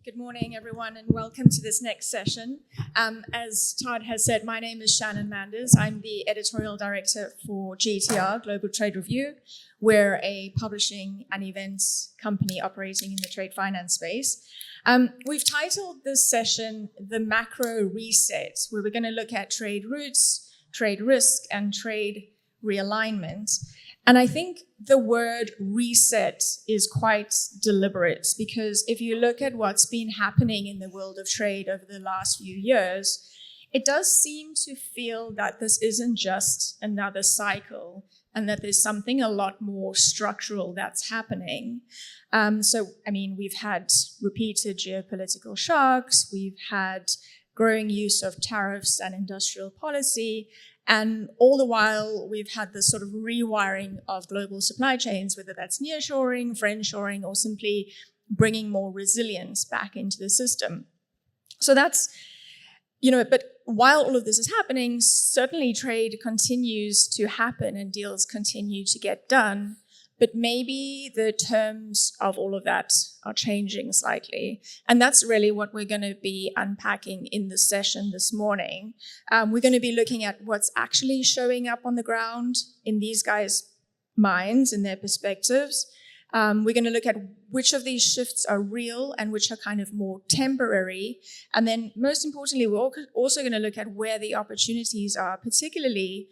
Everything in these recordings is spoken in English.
Good morning, everyone, and welcome to this next session. As Todd has said, my name is Shannon Manders. I'm the editorial director for GTR, Global Trade Review. We're a publishing and events company operating in the trade finance space. We've titled this session The Macro Reset, where we're going to look at trade routes, trade risk, and trade realignment. And I think the word reset is quite deliberate, because if you look at what's been happening in the world of trade over the last few years, it does seem to feel that this isn't just another cycle and that there's something a lot more structural that's happening. We've had repeated geopolitical shocks, we've had growing use of tariffs and industrial policy, and all the while, we've had this sort of rewiring of global supply chains, whether that's nearshoring, friendshoring, or simply bringing more resilience back into the system. So that's, but while all of this is happening, certainly trade continues to happen and deals continue to get done. But maybe the terms of all of that are changing slightly. And that's really what we're going to be unpacking in the session this morning. We're going to be looking at what's actually showing up on the ground in these guys' minds and their perspectives. We're going to look at which of these shifts are real and which are kind of more temporary. And then most importantly, we're also going to look at where the opportunities are, particularly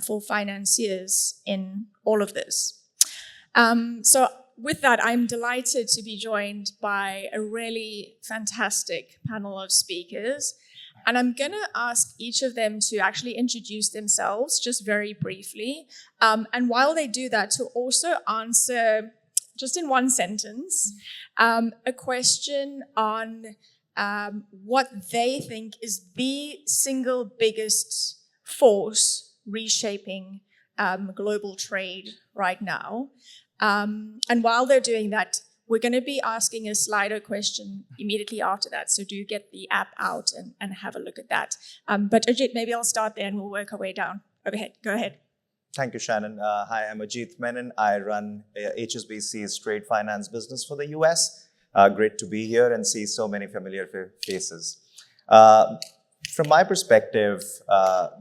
for financiers in all of this. So with that, I'm delighted to be joined by a really fantastic panel of speakers. And I'm going to ask each of them to actually introduce themselves just very briefly. And while they do that, to also answer, just in one sentence, a question on what they think is the single biggest force reshaping global trade right now. And while they're doing that, we're going to be asking a Slido question immediately after that. So do get the app out and have a look at that. But Ajit, maybe I'll start there and we'll work our way down. Go ahead. Thank you, Shannon. Hi, I'm Ajit Menon. I run HSBC's trade finance business for the US. Great to be here and see so many familiar faces. From my perspective,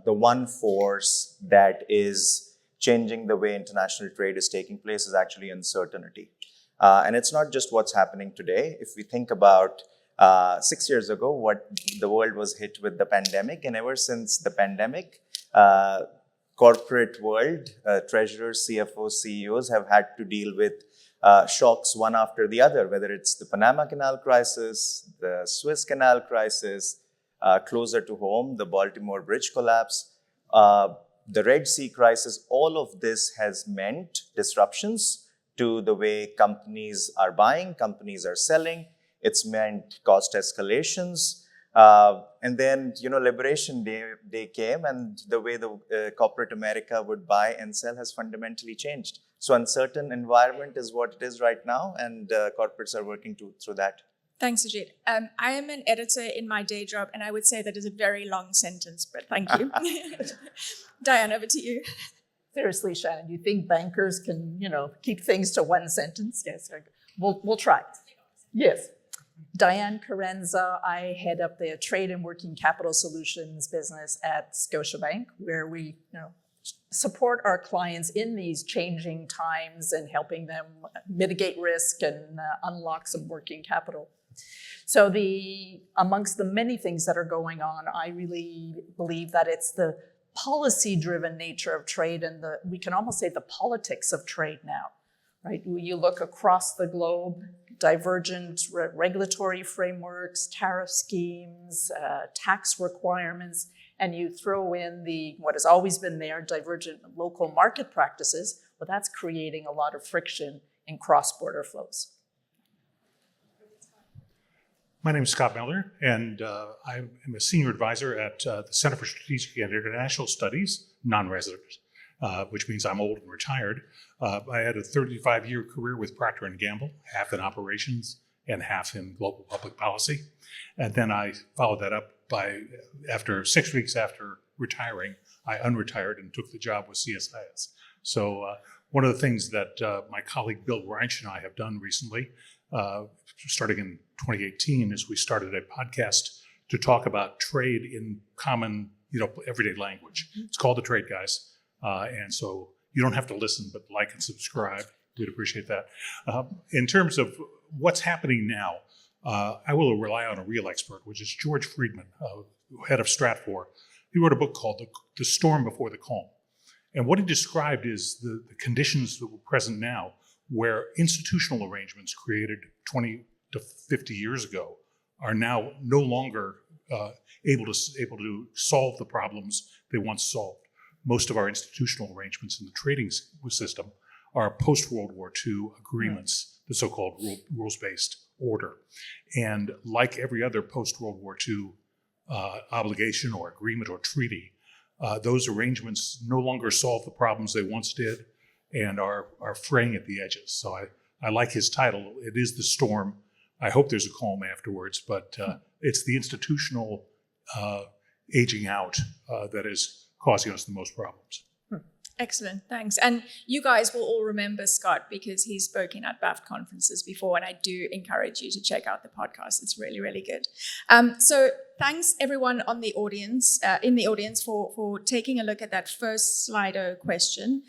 the one force that is changing the way international trade is taking place is actually uncertainty. And it's not just what's happening today. If we think about 6 years ago, what the world was hit with the pandemic, and ever since the pandemic, corporate world, treasurers, CFOs, CEOs have had to deal with shocks one after the other, whether it's the Panama Canal crisis, the Suez Canal crisis, closer to home, the Baltimore Bridge collapse, the Red Sea crisis. All of this has meant disruptions to the way companies are buying, companies are selling. It's meant cost escalations. And then, Liberation Day came, and the way the corporate America would buy and sell has fundamentally changed. So uncertain environment is what it is right now, and corporates are working through that. Thanks, Ajit. I am an editor in my day job, and I would say that is a very long sentence, but thank you. Diane, over to you. Seriously, Shannon, you think bankers can, keep things to one sentence? Yes, we'll try. Yes. Diane Carenza, I head up the Trade and Working Capital Solutions business at Scotiabank, where we, support our clients in these changing times and helping them mitigate risk and unlock some working capital. So amongst the many things that are going on, I really believe that it's the policy-driven nature of trade and we can almost say the politics of trade now, right? You look across the globe, divergent regulatory frameworks, tariff schemes, tax requirements, and you throw in what has always been there, divergent local market practices, well, that's creating a lot of friction in cross-border flows. My name is Scott Miller, and I am a senior advisor at the Center for Strategic and International Studies, non-resident, which means I'm old and retired. I had a 35-year career with Procter & Gamble, half in operations and half in global public policy. And then I followed that up after 6 weeks after retiring, I unretired and took the job with CSIS. So one of the things that my colleague Bill Reinsch and I have done recently, starting in 2018 is we started a podcast to talk about trade in common, everyday language. It's called The Trade Guys. And so you don't have to listen, but like and subscribe. We'd appreciate that. In terms of what's happening now, I will rely on a real expert, which is George Friedman, head of Stratfor. He wrote a book called The Storm Before the Calm. And what he described is the conditions that were present now, where institutional arrangements created 20 to 50 years ago are now no longer able to solve the problems they once solved. Most of our institutional arrangements in the trading system are post-World War II agreements, the so-called rules-based order. And like every other post-World War II obligation or agreement or treaty, those arrangements no longer solve the problems they once did and are fraying at the edges. So I like his title. It is the storm. I hope there's a calm afterwards, but it's the institutional aging out that is causing us the most problems. Excellent, thanks. And you guys will all remember Scott because he's spoken at BAFT conferences before, and I do encourage you to check out the podcast. It's really, really good. So thanks everyone in the audience for taking a look at that first Slido question.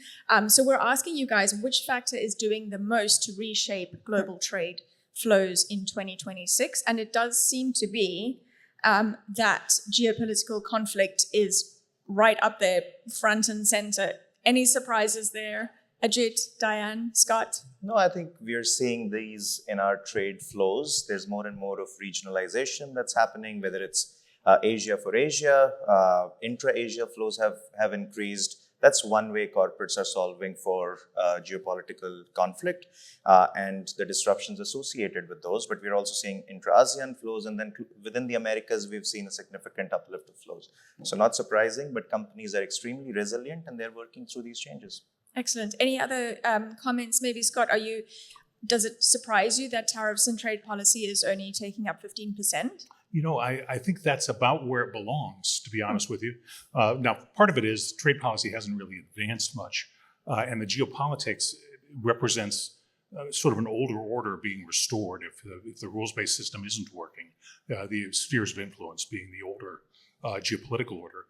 So we're asking you guys which factor is doing the most to reshape global trade flows in 2026, and it does seem to be that geopolitical conflict is right up there, front and center. Any surprises there? Ajit, Diane, Scott? No, I think we are seeing these in our trade flows. There's more and more of regionalization that's happening, whether it's Asia for Asia, intra-Asia flows have increased. That's one way corporates are solving for geopolitical conflict and the disruptions associated with those. But we're also seeing intra-ASEAN flows, and then within the Americas, we've seen a significant uplift of flows. So not surprising, but companies are extremely resilient and they're working through these changes. Excellent. Any other comments? Maybe Scott, does it surprise you that tariffs and trade policy is only taking up 15%? I think that's about where it belongs, to be honest with you. Now, part of it is trade policy hasn't really advanced much, and the geopolitics represents sort of an older order being restored if the rules-based system isn't working, the spheres of influence being the older geopolitical order.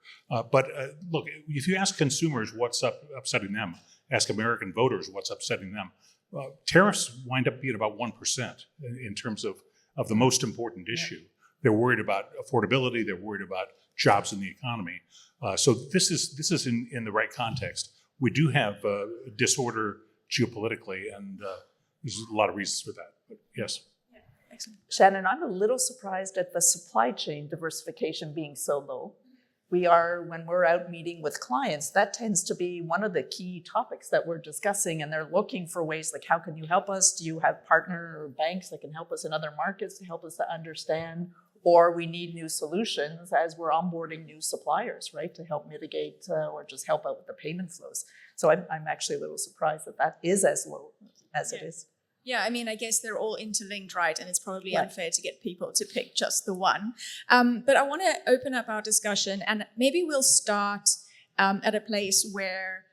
But look, if you ask consumers what's upsetting them, ask American voters what's upsetting them, tariffs wind up being about 1% in terms of the most important issue. They're worried about affordability. They're worried about jobs in the economy. So this is in the right context. We do have disorder geopolitically, and there's a lot of reasons for that. But yes. Yeah, excellent. Shannon, I'm a little surprised at the supply chain diversification being so low. When we're out meeting with clients, that tends to be one of the key topics that we're discussing, and they're looking for ways like, how can you help us? Do you have partner or banks that can help us in other markets to help us to understand? Or we need new solutions as we're onboarding new suppliers, right, to help mitigate or just help out with the payment flows. So I'm actually a little surprised that is as low as it is. Yeah, I mean, I guess they're all interlinked, right? And it's probably unfair to get people to pick just the one. But I want to open up our discussion, and maybe we'll start at a place where,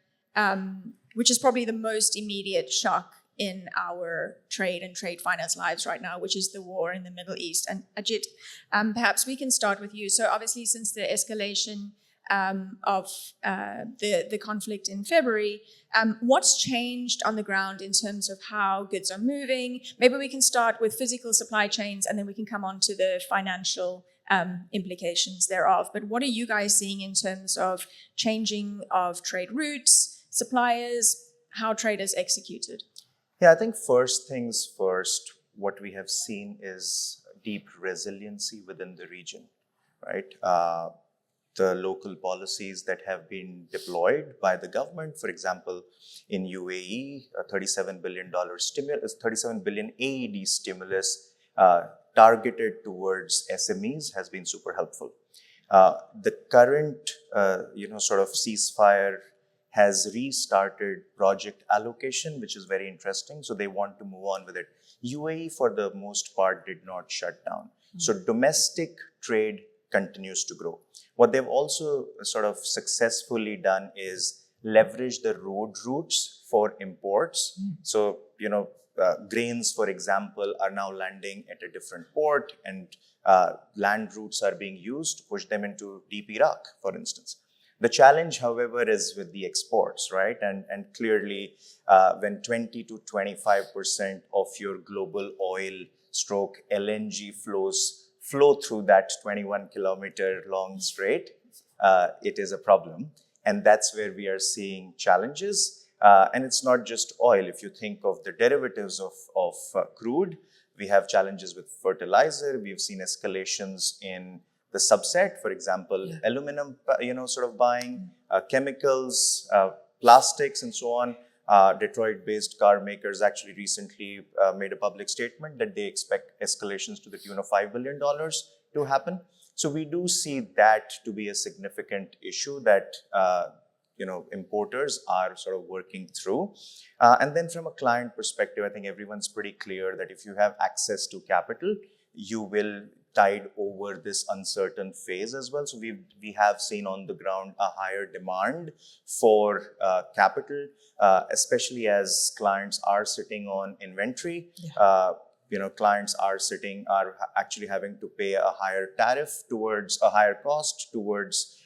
which is probably the most immediate shock in our trade and trade finance lives right now, which is the war in the Middle East. And Ajit, perhaps we can start with you. So obviously, since the escalation of the conflict in February, what's changed on the ground in terms of how goods are moving? Maybe we can start with physical supply chains, and then we can come on to the financial implications thereof. But what are you guys seeing in terms of changing of trade routes, suppliers, how trade is executed? Yeah, I think first things first, what we have seen is deep resiliency within the region, right? The local policies that have been deployed by the government, for example, in UAE, a $37 billion stimulus, 37 billion AED stimulus targeted towards SMEs has been super helpful. The current, sort of ceasefire has restarted project allocation, which is very interesting. So they want to move on with it. UAE, for the most part, did not shut down. So domestic trade continues to grow. What they've also sort of successfully done is leverage the road routes for imports. So, grains, for example, are now landing at a different port, and land routes are being used to push them into deep Iraq, for instance. The challenge, however, is with the exports, right? And clearly, when 20 to 25% of your global oil stroke LNG flow through that 21-kilometer long strait, it is a problem. And that's where we are seeing challenges. And it's not just oil. If you think of the derivatives of crude, we have challenges with fertilizer. We've seen escalations in the subset, for example, aluminum, sort of buying, chemicals, plastics, and so on. Detroit-based car makers actually recently made a public statement that they expect escalations to the tune of $5 billion to happen. So we do see that to be a significant issue that importers are sort of working through. And then from a client perspective, I think everyone's pretty clear that if you have access to capital, you will tide over this uncertain phase as well. So we have seen on the ground a higher demand for capital, especially as clients are sitting on inventory. Clients are actually having to pay a higher tariff towards a higher cost towards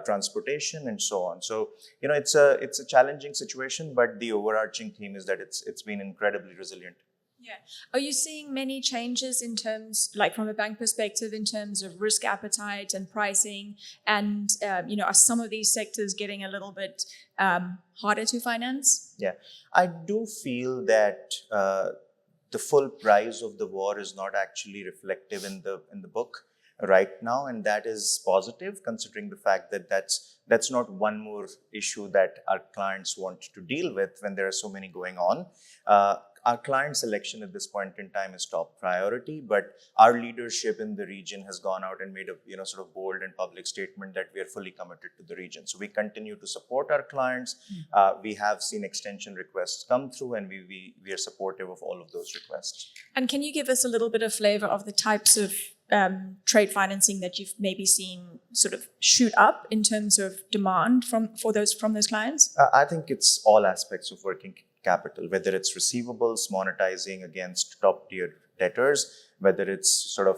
transportation and so on. So it's a challenging situation, but the overarching theme is that it's been incredibly resilient. Yeah. Are you seeing many changes in terms, like from a bank perspective, in terms of risk appetite and pricing? And, are some of these sectors getting a little bit harder to finance? Yeah, I do feel that the full price of the war is not actually reflective in the book right now, and that is positive considering the fact that that's not one more issue that our clients want to deal with when there are so many going on. Our client selection at this point in time is top priority, but our leadership in the region has gone out and made a sort of bold and public statement that we are fully committed to the region. So we continue to support our clients. We have seen extension requests come through, and we are supportive of all of those requests. And can you give us a little bit of flavor of the types of trade financing that you've maybe seen sort of shoot up in terms of demand from those clients? I think it's all aspects of working capital, whether it's receivables, monetizing against top-tier debtors, whether it's sort of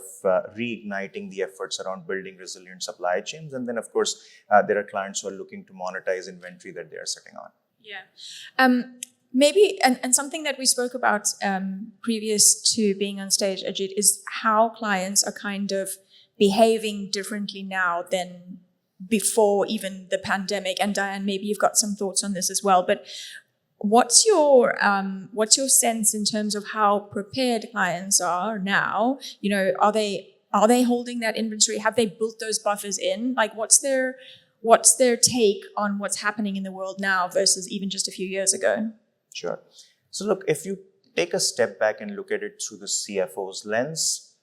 reigniting the efforts around building resilient supply chains. And then, of course, there are clients who are looking to monetize inventory that they are sitting on. Yeah. Maybe, and something that we spoke about previous to being on stage, Ajit, is how clients are kind of behaving differently now than before even the pandemic. And Diane, maybe you've got some thoughts on this as well. But what's your sense in terms of how prepared clients are now? Are they holding that inventory? Have they built those buffers in? Like, what's their take on what's happening in the world now versus even just a few years ago? Sure. So look, if you take a step back and look at it through the CFO's lens,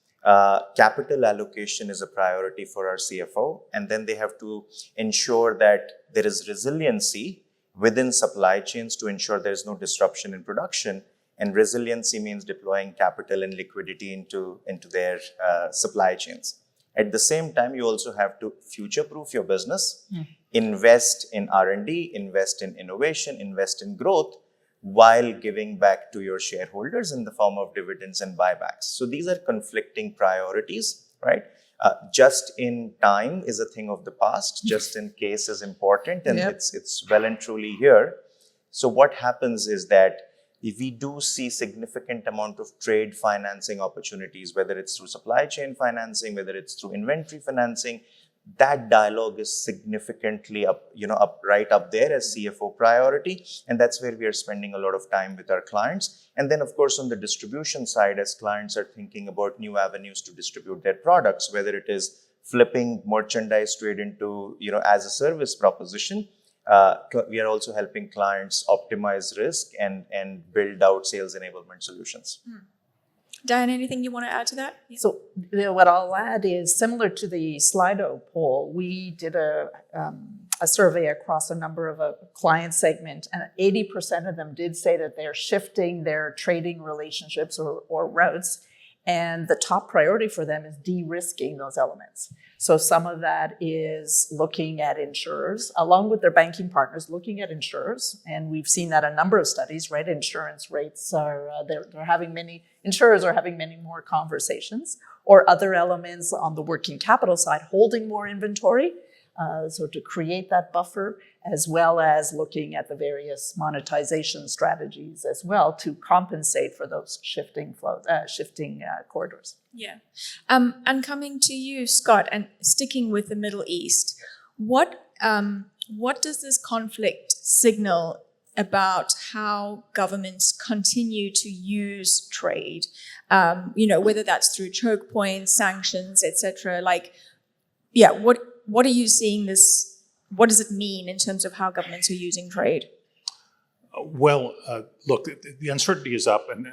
capital allocation is a priority for our CFO, and then they have to ensure that there is resiliency within supply chains to ensure there is no disruption in production. And resiliency means deploying capital and liquidity into their supply chains. At the same time, you also have to future-proof your business, invest in R&D, invest in innovation, invest in growth, while giving back to your shareholders in the form of dividends and buybacks. So these are conflicting priorities, right? Just in time is a thing of the past. Just in case is important, and it's well and truly here. So what happens is that if we do see significant amount of trade financing opportunities, whether it's through supply chain financing, whether it's through inventory financing, that dialogue is significantly right up there as CFO priority. And that's where we are spending a lot of time with our clients. And then, of course, on the distribution side, as clients are thinking about new avenues to distribute their products, whether it is flipping merchandise trade into, as a service proposition, we are also helping clients optimize risk and build out sales enablement solutions. Diane, anything you want to add to that? Yeah. So what I'll add is similar to the Slido poll, we did a survey across a number of a client segment, and 80% of them did say that they're shifting their trading relationships or routes. And the top priority for them is de-risking those elements. So some of that is looking at insurers, along with their banking partners, looking at insurers. And we've seen that in a number of studies, right? Insurance rates are, insurers are having many more conversations, or other elements on the working capital side, holding more inventory. So to create that buffer, as well as looking at the various monetization strategies as well to compensate for those shifting corridors. Yeah. And coming to you, Scott, and sticking with the Middle East, what does this conflict signal about how governments continue to use trade? Whether that's through choke points, sanctions, etc. What are you seeing this? What does it mean in terms of how governments are using trade? Look, the uncertainty is up, and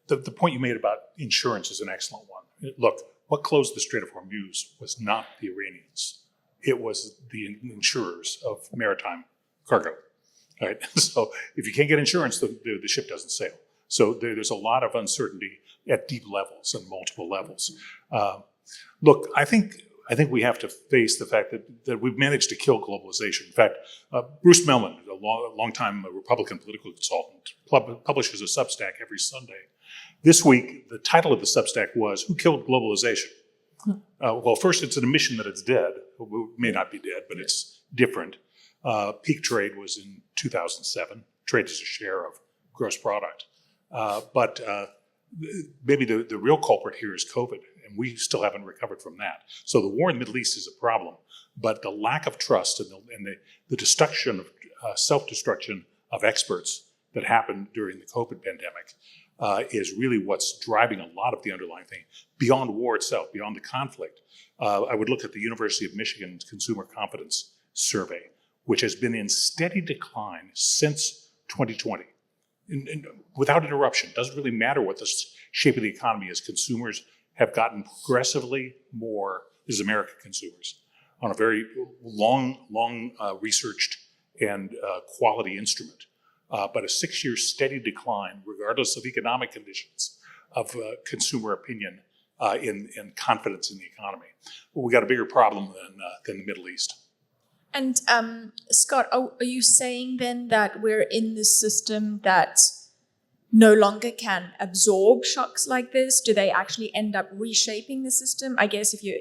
the point you made about insurance is an excellent one. Look, what closed the Strait of Hormuz was not the Iranians. It was the insurers of maritime cargo, right? So if you can't get insurance, the ship doesn't sail. So there's a lot of uncertainty at deep levels and multiple levels. Look, I think we have to face the fact that we've managed to kill globalization. In fact, Bruce Mellon, a long-time Republican political consultant, publishes a Substack every Sunday. This week, the title of the Substack was, "Who Killed Globalization?" Well, first, it's an admission that it's dead. It may not be dead, but it's different. Peak trade was in 2007. Trade is a share of gross product. But maybe the real culprit here is COVID, and we still haven't recovered from that. So the war in the Middle East is a problem, but the lack of trust and the destruction of self-destruction of experts that happened during the COVID pandemic is really what's driving a lot of the underlying thing, beyond war itself, beyond the conflict. I would look at the University of Michigan's Consumer Confidence Survey, which has been in steady decline since 2020. And without interruption. Doesn't really matter what the shape of the economy is. Consumers have gotten progressively more, this is American consumers, on a very long researched and quality instrument. But a 6-year steady decline, regardless of economic conditions, of consumer opinion and confidence in the economy. Well, we got a bigger problem than the Middle East. And Scott, are you saying then that we're in this system that no longer can absorb shocks like this? Do they actually end up reshaping the system? I guess the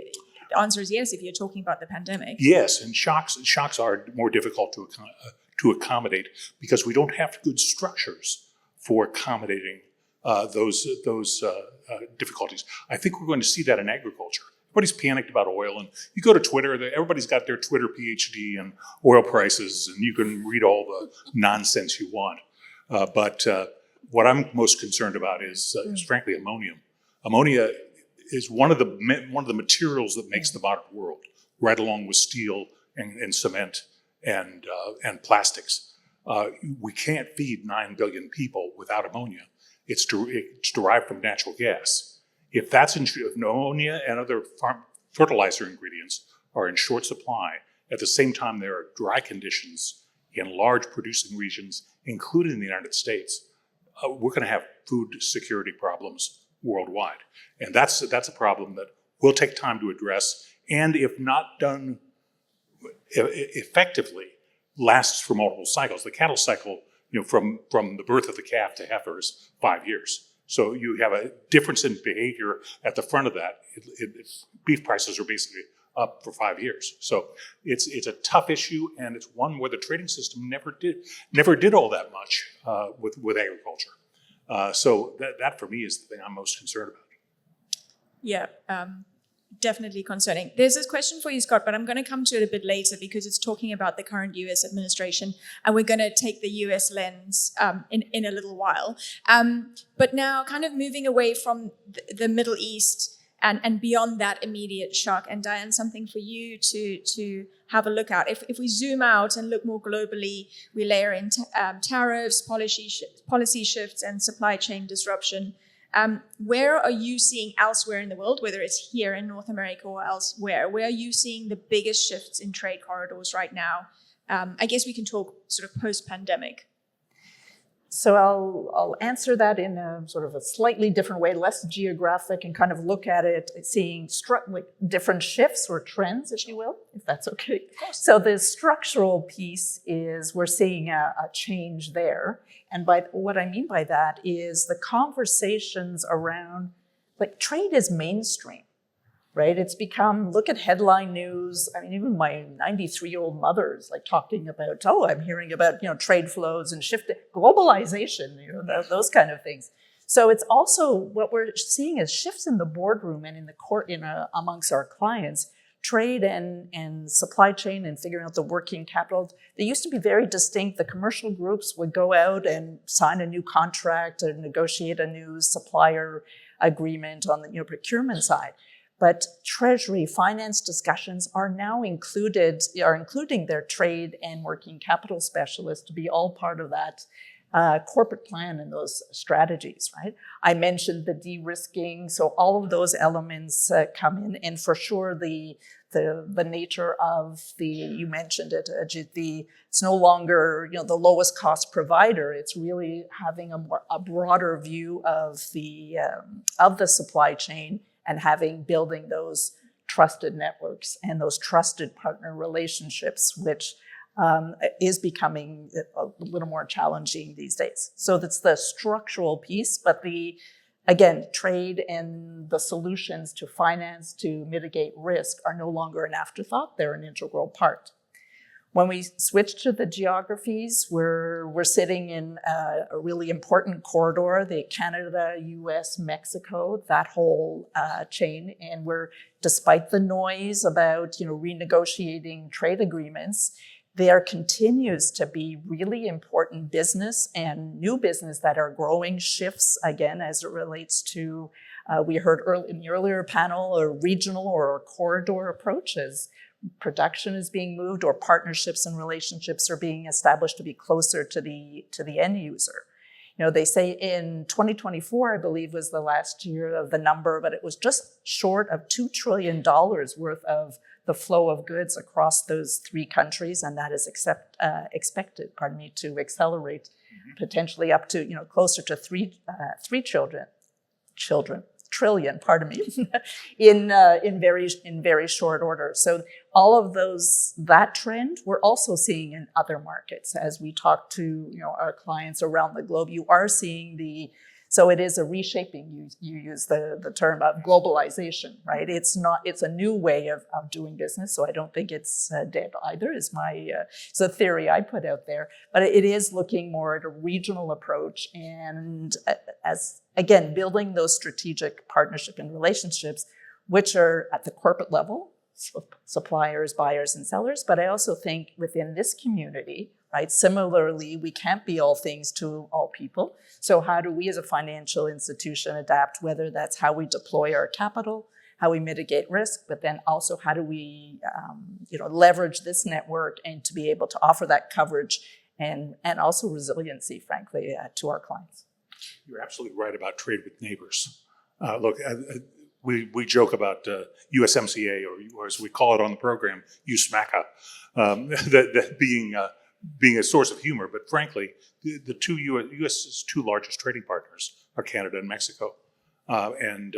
answer is yes, if you're talking about the pandemic. Yes, and shocks are more difficult to accommodate because we don't have good structures for accommodating those difficulties. I think we're going to see that in agriculture. Everybody's panicked about oil, and you go to Twitter, everybody's got their Twitter PhD in oil prices, and you can read all the nonsense you want. But what I'm most concerned about is frankly ammonium. Ammonia is one of the materials that makes the modern world, right along with steel and cement and plastics. We can't feed 9 billion people without ammonia. It's derived from natural gas. If ammonia and other fertilizer ingredients are in short supply, at the same time there are dry conditions in large producing regions, including the United States, we're going to have food security problems worldwide. And that's a problem that will take time to address, and if not done effectively, lasts for multiple cycles. The cattle cycle, from the birth of the calf to heifer is 5 years. So you have a difference in behavior at the front of that. Beef prices are basically up for 5 years. So it's a tough issue, and it's one where the trading system never did all that much with agriculture. So that for me is the thing I'm most concerned about. Yeah, definitely concerning. There's this question for you, Scott, but I'm going to come to it a bit later because it's talking about the current US administration, and we're going to take the US lens in a little while. But now kind of moving away from the Middle East and beyond that immediate shock, and Diane, something for you to have a look at. If we zoom out and look more globally, we layer in tariffs, policy shifts, and supply chain disruption. Where are you seeing elsewhere in the world, whether it's here in North America or elsewhere, where are you seeing the biggest shifts in trade corridors right now? I guess we can talk sort of post-pandemic. So I'll answer that in a sort of a slightly different way, less geographic, and kind of look at it, seeing like different shifts or trends, if you will, if that's okay. So the structural piece is we're seeing a change there. And by what I mean by that is the conversations around, like, trade is mainstream. Right? It's become, look at headline news. I mean, even my 93-year-old mother's like talking about, oh, I'm hearing about, trade flows and globalization, those kind of things. So it's also what we're seeing is shifts in the boardroom and in the court, amongst our clients, trade and supply chain and figuring out the working capital. They used to be very distinct. The commercial groups would go out and sign a new contract or negotiate a new supplier agreement on the procurement side. But Treasury finance discussions are now including their trade and working capital specialists to be all part of that corporate plan and those strategies, right? I mentioned the de-risking, so all of those elements come in, and for sure the nature of you mentioned it, Ajit, it's no longer the lowest cost provider. It's really having a broader view of the supply chain and building those trusted networks and those trusted partner relationships, which is becoming a little more challenging these days. So that's the structural piece, but again, trade and the solutions to finance to mitigate risk are no longer an afterthought, they're an integral part. When we switch to the geographies, we're sitting in a really important corridor, the Canada, US, Mexico, that whole chain. And despite the noise about renegotiating trade agreements, there continues to be really important business and new business that are growing shifts, again, as it relates to, we heard in the earlier panel, a regional or a corridor approaches. Production is being moved, or partnerships and relationships are being established to be closer to the end user. They say in 2024, I believe was the last year of the number, but it was just short of $2 trillion worth of the flow of goods across those three countries, and that is expected, to accelerate potentially up to closer to three trillion, in very short order. So all of that trend, we're also seeing in other markets. As we talk to our clients around the globe, you are seeing so it is a reshaping. You use the term of globalization, right? It's a new way of doing business. So I don't think it's dead either, it's a theory I put out there. But it is looking more at a regional approach, and as again, building those strategic partnership and relationships, which are at the corporate level, suppliers, buyers, and sellers. But I also think within this community, right, similarly, we can't be all things to all people. So how do we as a financial institution adapt, whether that's how we deploy our capital, how we mitigate risk, but then also how do we leverage this network and to be able to offer that coverage and also resiliency, frankly, to our clients. You're absolutely right about trade with neighbors. Look, we joke about USMCA, or as we call it on the program, USMACA, that being a source of humor. But frankly, the U.S.'s two largest trading partners are Canada and Mexico. And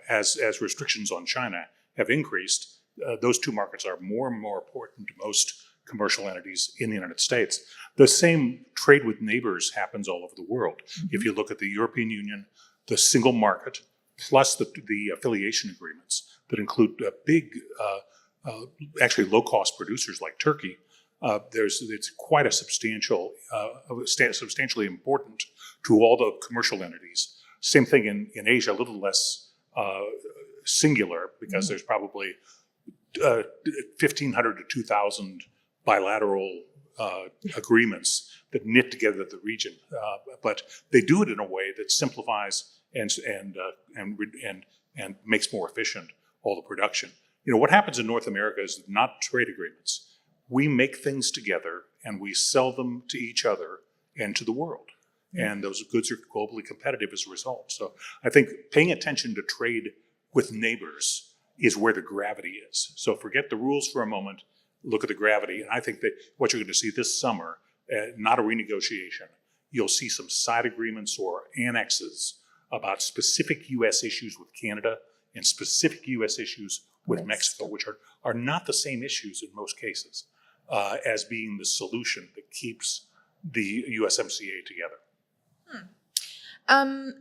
as restrictions on China have increased, those two markets are more and more important to most commercial entities in the United States. The same trade with neighbors happens all over the world. Mm-hmm. If you look at the European Union, the single market, plus the affiliation agreements that include big, actually low-cost producers like Turkey, it's quite a substantially important to all the commercial entities. Same thing in Asia, a little less singular, because there's probably 1,500 to 2,000 bilateral agreements that knit together the region, but they do it in a way that simplifies and makes more efficient all the production. What happens in North America is not trade agreements. We make things together and we sell them to each other and to the world. And those goods are globally competitive as a result. So I think paying attention to trade with neighbors is where the gravity is. So forget the rules for a moment, look at the gravity. And I think that what you're going to see this summer, not a renegotiation, you'll see some side agreements or annexes about specific U.S. issues with Canada and specific U.S. issues with Mexico, which are not the same issues in most cases, as being the solution that keeps the USMCA together.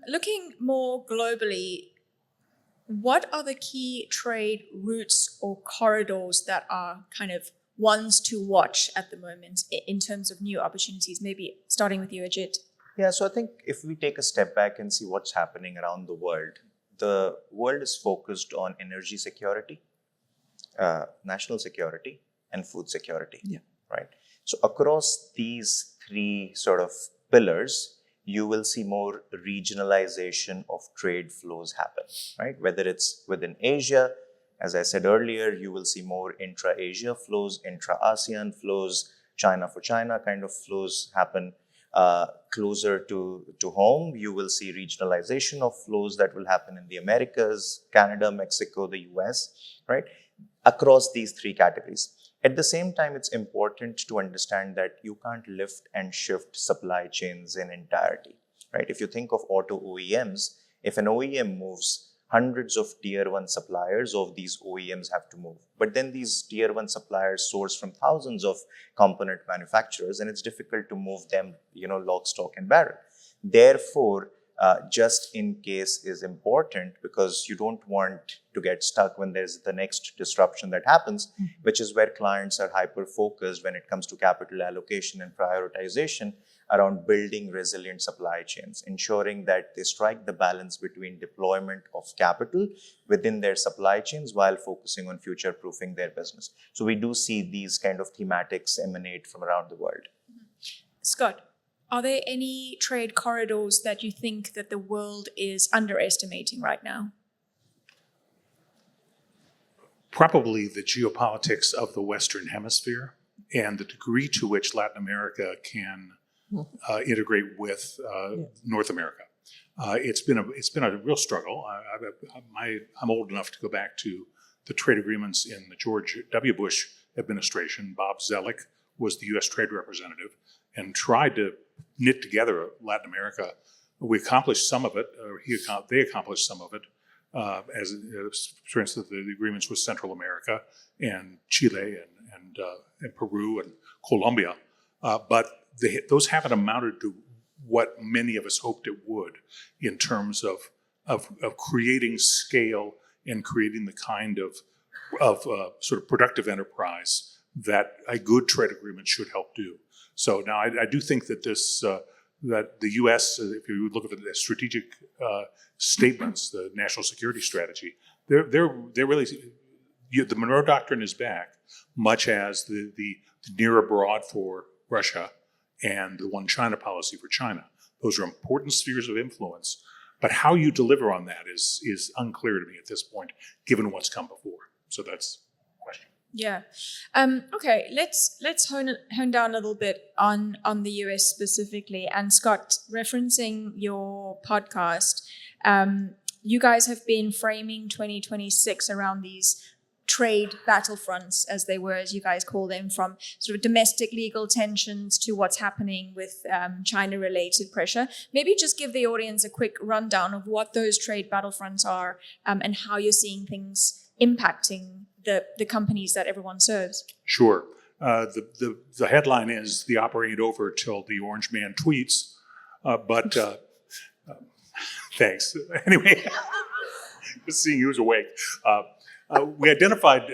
Looking more globally, what are the key trade routes or corridors that are kind of ones to watch at the moment in terms of new opportunities? Maybe starting with you, Ajit. Yeah, so I think if we take a step back and see what's happening around the world is focused on energy security, national security, and food security. Yeah. Right. So across these three sort of pillars, you will see more regionalization of trade flows happen, right? Whether it's within Asia, as I said earlier, you will see more intra-Asia flows, intra-ASEAN flows, China for China kind of flows happen. Closer to home, you will see regionalization of flows that will happen in the Americas, Canada, Mexico, the US, right? Across these three categories. At the same time, it's important to understand that you can't lift and shift supply chains in entirety, right? If you think of auto OEMs, if an OEM moves, hundreds of tier one suppliers of these OEMs have to move. But then these tier one suppliers source from thousands of component manufacturers, and it's difficult to move them, lock, stock, and barrel. Therefore, just in case is important because you don't want to get stuck when there's the next disruption that happens, which is where clients are hyper-focused when it comes to capital allocation and prioritization around building resilient supply chains, ensuring that they strike the balance between deployment of capital within their supply chains while focusing on future-proofing their business. So we do see these kind of thematics emanate from around the world. Scott, are there any trade corridors that you think that the world is underestimating right now? Probably the geopolitics of the Western Hemisphere and the degree to which Latin America can integrate with North America. It's been a real struggle. I'm old enough to go back to the trade agreements in the George W. Bush administration. Bob Zoellick was the U.S. trade representative and tried to knit together Latin America. We accomplished some of it, or they accomplished some of it, as for instance, the agreements with Central America and Chile and Peru and Colombia. But those haven't amounted to what many of us hoped it would in terms of creating scale and creating the kind of sort of productive enterprise that a good trade agreement should help do. So now I do think that that the U.S., if you look at the strategic statements, the national security strategy, they're really, the Monroe Doctrine is back, much as the near abroad for Russia and the one China policy for China. Those are important spheres of influence, but how you deliver on that is unclear to me at this point, given what's come before. So that's a question. Yeah. Okay. Let's hone down a little bit on the US specifically. And Scott, referencing your podcast, you guys have been framing 2026 around these trade battlefronts, as you guys call them, from sort of domestic legal tensions to what's happening with China-related pressure. Maybe just give the audience a quick rundown of what those trade battlefronts are and how you're seeing things impacting the companies that everyone serves. Sure. The headline is "The opera ain't over till the orange man tweets," but thanks. Anyway, just seeing who's awake. We identified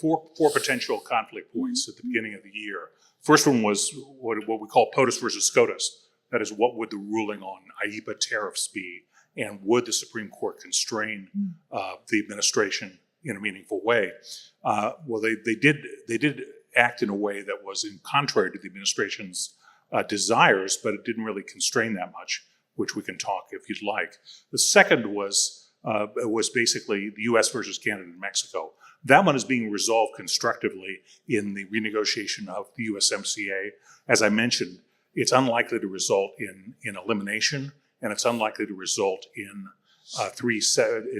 four potential conflict points at the beginning of the year. First one was what we call POTUS versus SCOTUS. That is, what would the ruling on IEEPA tariffs be, and would the Supreme Court constrain the administration in a meaningful way? Well, they did act in a way that was in contrary to the administration's desires, but it didn't really constrain that much, which we can talk if you'd like. The second was basically the U.S. versus Canada and Mexico. That one is being resolved constructively in the renegotiation of the USMCA. As I mentioned, it's unlikely to result in elimination, and it's unlikely to result in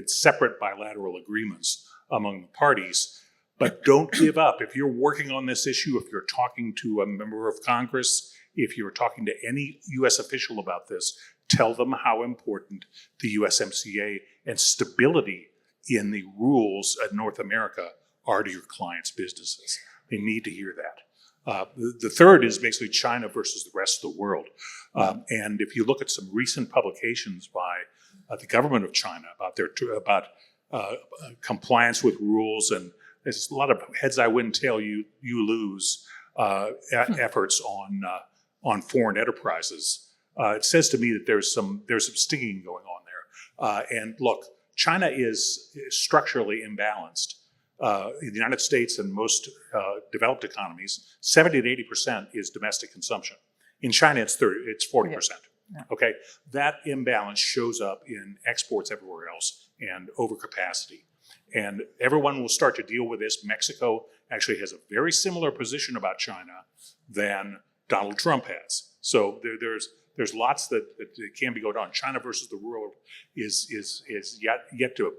separate bilateral agreements among the parties. But don't give up. If you're working on this issue, if you're talking to a member of Congress, if you're talking to any U.S. official about this, tell them how important the USMCA and stability in the rules of North America are to your clients' businesses. They need to hear that. The third is basically China versus the rest of the world. And if you look at some recent publications by the government of China about compliance with rules, and there's a lot of heads I win, tail you lose efforts on foreign enterprises. It says to me that there's some stinging going on there. And look, China is structurally imbalanced. In the United States and most developed economies, 70 to 80% is domestic consumption. In China, it's 40%. Yeah. Okay, that imbalance shows up in exports everywhere else and overcapacity. And everyone will start to deal with this. Mexico actually has a very similar position about China than Donald Trump has. So there's lots that can be going on. China versus the world is yet to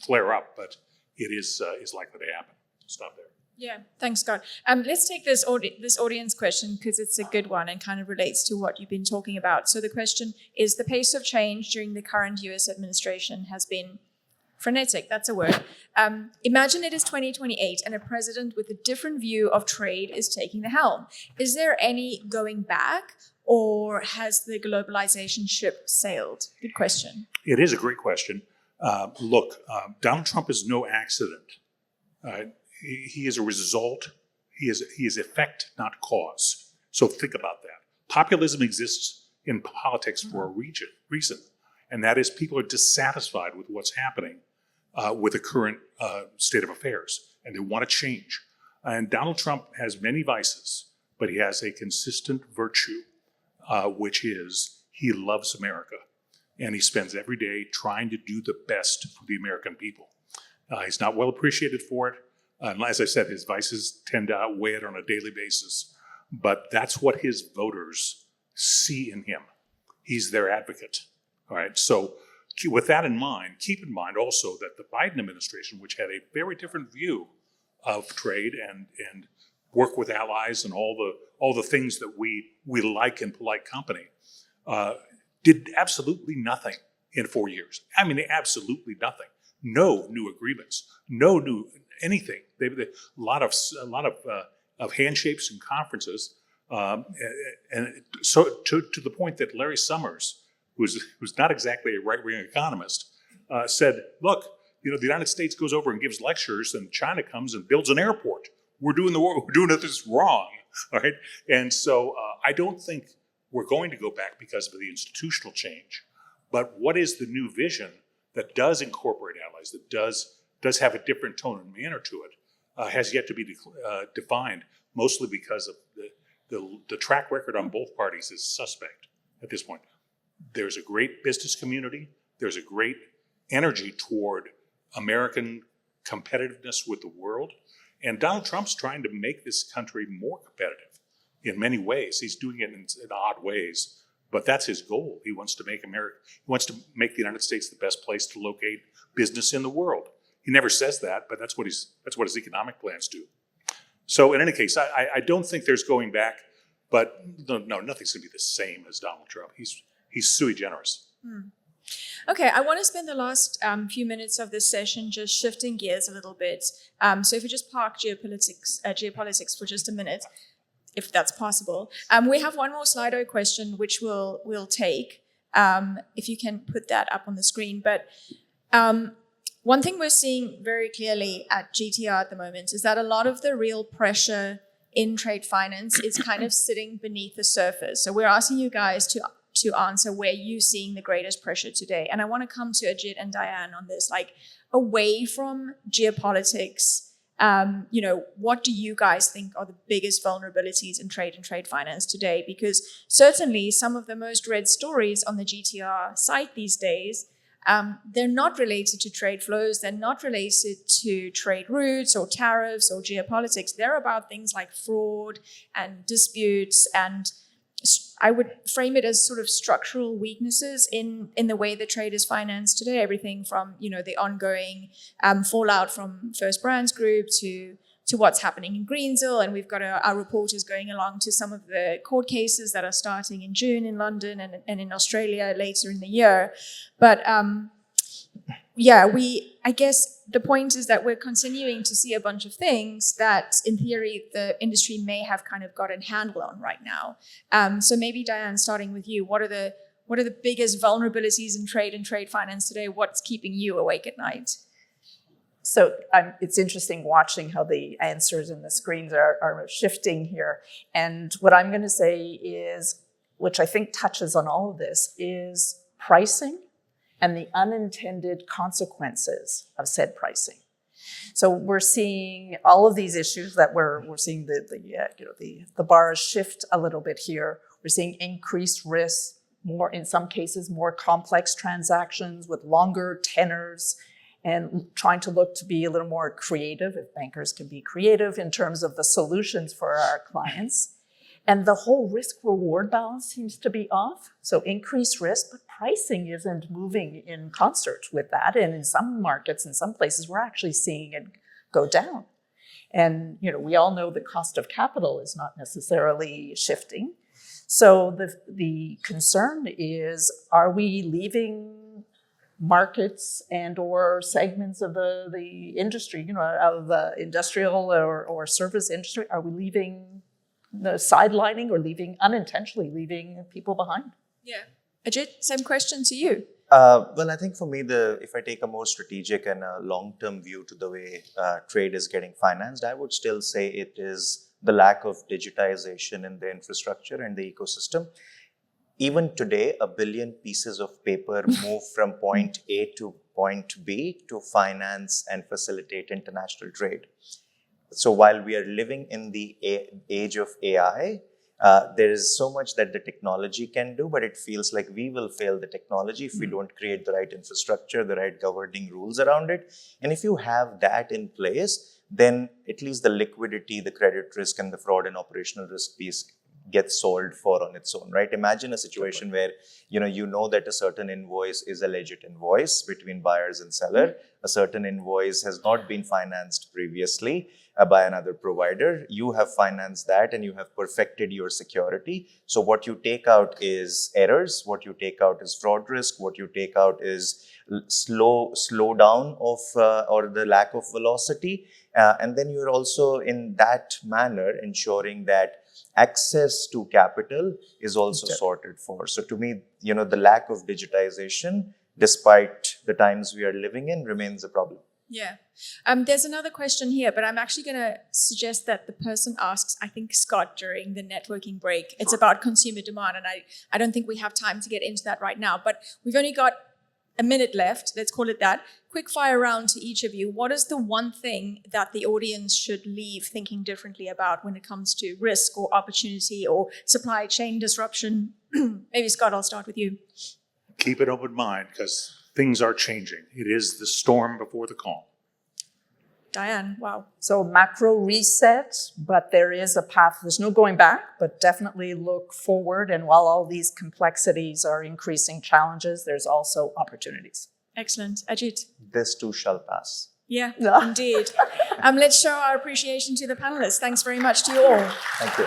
flare up, but it is likely to happen. Stop there. Yeah, thanks, Scott. Let's take this audience question because it's a good one and kind of relates to what you've been talking about. So the question is, the pace of change during the current US administration has been frenetic. That's a word. Imagine it is 2028 and a president with a different view of trade is taking the helm. Is there any going back, or has the globalization ship sailed? Good question. It is a great question. Look, Donald Trump is no accident. He is a result. He is effect, not cause. So think about that. Populism exists in politics for a reason, and that is people are dissatisfied with what's happening with the current state of affairs, and they want to change. And Donald Trump has many vices, but he has a consistent virtue, which is he loves America, and he spends every day trying to do the best for the American people. He's not well appreciated for it. And as I said, his vices tend to outweigh it on a daily basis. But that's what his voters see in him. He's their advocate. All right. So with that in mind, keep in mind also that the Biden administration, which had a very different view of trade and work with allies and all the things that we like in polite company, did absolutely nothing in 4 years. I mean, absolutely nothing. No new agreements. No new anything. They a lot of handshakes and conferences, and so to the point that Larry Summers, who's not exactly a right-wing economist, said, "Look, the United States goes over and gives lectures, and China comes and builds an airport. We're doing this wrong, all right?" And so I don't think we're going to go back because of the institutional change. But what is the new vision that does incorporate allies, that does have a different tone and manner to it, has yet to be defined, mostly because of the track record on both parties is suspect at this point. There's a great business community. There's a great energy toward American competitiveness with the world. And Donald Trump's trying to make this country more competitive in many ways. He's doing it in odd ways, but that's his goal. He wants to make the United States the best place to locate business in the world. He never says that, but that's what his economic plans do. So in any case, I don't think there's going back, but no, nothing's going to be the same as Donald Trump. He's sui generis. Okay, I want to spend the last few minutes of this session just shifting gears a little bit. So if we just park geopolitics for just a minute, if that's possible. We have one more Slido question, which we'll take, if you can put that up on the screen. But one thing we're seeing very clearly at GTR at the moment is that a lot of the real pressure in trade finance is kind of sitting beneath the surface. So we're asking you guys to answer where you're seeing the greatest pressure today. And I want to come to Ajit and Diane on this, like away from geopolitics, what do you guys think are the biggest vulnerabilities in trade and trade finance today? Because certainly some of the most read stories on the GTR site these days, they're not related to trade flows. They're not related to trade routes or tariffs or geopolitics. They're about things like fraud and disputes and I would frame it as sort of structural weaknesses in the way the trade is financed today. Everything from, the ongoing fallout from First Brands Group to what's happening in Greensville. And we've got our reporters going along to some of the court cases that are starting in June in London and in Australia later in the year. But I guess the point is that we're continuing to see a bunch of things that, in theory, the industry may have kind of got a handle on right now. So maybe, Diane, starting with you, what are the biggest vulnerabilities in trade and trade finance today? What's keeping you awake at night? So it's interesting watching how the answers and the screens are shifting here. And what I'm going to say is, which I think touches on all of this, is pricing and the unintended consequences of said pricing. So we're seeing all of these issues that we're seeing the bars shift a little bit here. We're seeing increased risk, more in some cases more complex transactions with longer tenors, and trying to look to be a little more creative, if bankers can be creative, in terms of the solutions for our clients. And the whole risk-reward balance seems to be off. So increased risk, but pricing isn't moving in concert with that. And in some markets, in some places, we're actually seeing it go down. And we all know the cost of capital is not necessarily shifting. So the concern is, are we leaving markets and or segments of the industry, of the industrial or service industry, are we leaving the sidelining or unintentionally leaving people behind? Yeah. Ajit, same question to you. Well, I think for me, if I take a more strategic and a long-term view to the way trade is getting financed, I would still say it is the lack of digitization in the infrastructure and the ecosystem. Even today, 1 billion pieces of paper move from point A to point B to finance and facilitate international trade. So while we are living in the age of AI, there is so much that the technology can do, but it feels like we will fail the technology if we don't create the right infrastructure, the right governing rules around it. And if you have that in place, then at least the liquidity, the credit risk, and the fraud and operational risk piece gets solved for on its own, right? Imagine a situation where you know that a certain invoice is a legit invoice between buyers and seller. A certain invoice has not been financed previously by another provider. You have financed that and you have perfected your security. So what you take out is errors. What you take out is fraud risk. What you take out is slow down of or the lack of velocity. And then you're also in that manner ensuring that access to capital is also sorted for. So to me, the lack of digitization, despite the times we are living in, remains a problem. Yeah. There's another question here, but I'm actually going to suggest that the person asks, I think, Scott, during the networking break. It's about consumer demand, and I don't think we have time to get into that right now, but we've only got a minute left, let's call it that. Quick fire round to each of you. What is the one thing that the audience should leave thinking differently about when it comes to risk or opportunity or supply chain disruption? Maybe Scott, I'll start with you. Keep an open mind because things are changing. It is the storm before the calm. Diane, wow. So macro reset, but there is a path. There's no going back, but definitely look forward. And while all these complexities are increasing challenges, there's also opportunities. Excellent. Ajit? This too shall pass. Yeah, indeed. Let's show our appreciation to the panelists. Thanks very much to you all. Thank you.